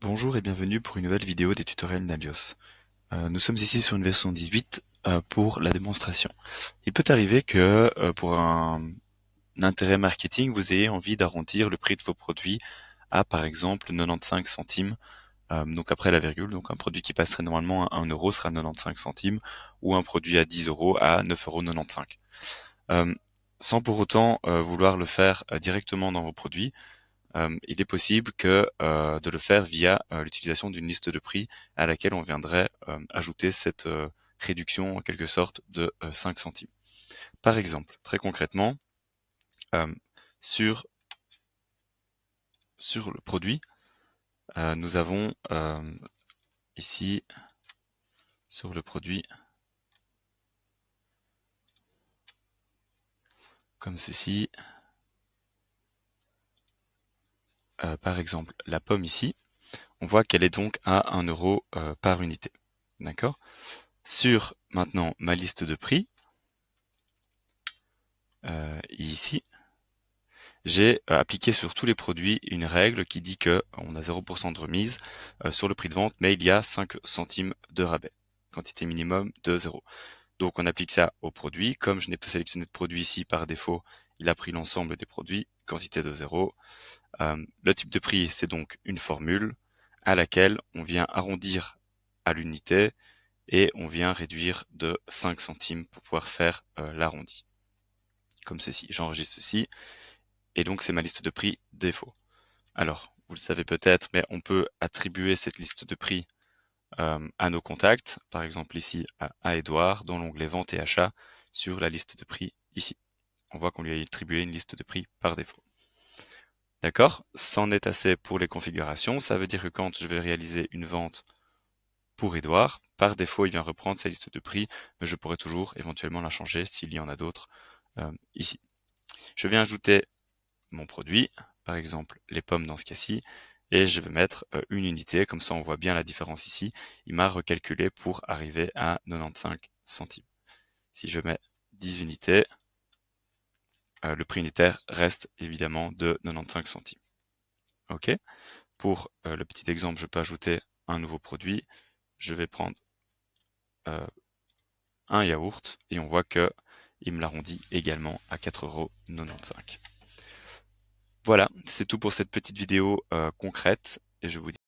Bonjour et bienvenue pour une nouvelle vidéo des tutoriels Navios. Nous sommes ici sur une version 18 pour la démonstration. Il peut arriver que pour un intérêt marketing, vous ayez envie d'arrondir le prix de vos produits à par exemple 95 centimes, donc après la virgule, donc un produit qui passerait normalement à 1 euro sera 95 centimes, ou un produit à 10 euros à 9,95 €. Sans pour autant vouloir le faire directement dans vos produits, il est possible de le faire via l'utilisation d'une liste de prix à laquelle on viendrait ajouter cette réduction en quelque sorte de 5 centimes. Par exemple, très concrètement, euh, sur, sur le produit, nous avons ici, sur le produit, comme ceci, par exemple la pomme ici, on voit qu'elle est donc à 1 euro par unité. D'accord? Sur maintenant ma liste de prix, ici, j'ai appliqué sur tous les produits une règle qui dit que on a 0% de remise sur le prix de vente, mais il y a 5 centimes de rabais. Quantité minimum de 0. Donc on applique ça aux produits. Comme je n'ai pas sélectionné de produit ici par défaut, il a pris l'ensemble des produits, quantité de 0. Le type de prix, c'est donc une formule à laquelle on vient arrondir à l'unité et on vient réduire de 5 centimes pour pouvoir faire l'arrondi. Comme ceci, j'enregistre ceci. Et donc c'est ma liste de prix défaut. Alors, vous le savez peut-être, mais on peut attribuer cette liste de prix à nos contacts, par exemple ici à Edouard, dans l'onglet Vente et Achat, sur la liste de prix ici. On voit qu'on lui a attribué une liste de prix par défaut. D'accord? C'en est assez pour les configurations. Ça veut dire que quand je vais réaliser une vente pour Edouard, par défaut, il vient reprendre sa liste de prix, mais je pourrais toujours éventuellement la changer s'il y en a d'autres ici. Je viens ajouter mon produit, par exemple les pommes dans ce cas-ci, et je vais mettre une unité, comme ça on voit bien la différence ici. Il m'a recalculé pour arriver à 95 centimes. Si je mets 10 unités, le prix unitaire reste évidemment de 95 centimes. Ok. Pour le petit exemple, je peux ajouter un nouveau produit. Je vais prendre un yaourt et on voit que il me l'arrondit également à 4,95 €. Voilà, c'est tout pour cette petite vidéo concrète et je vous dis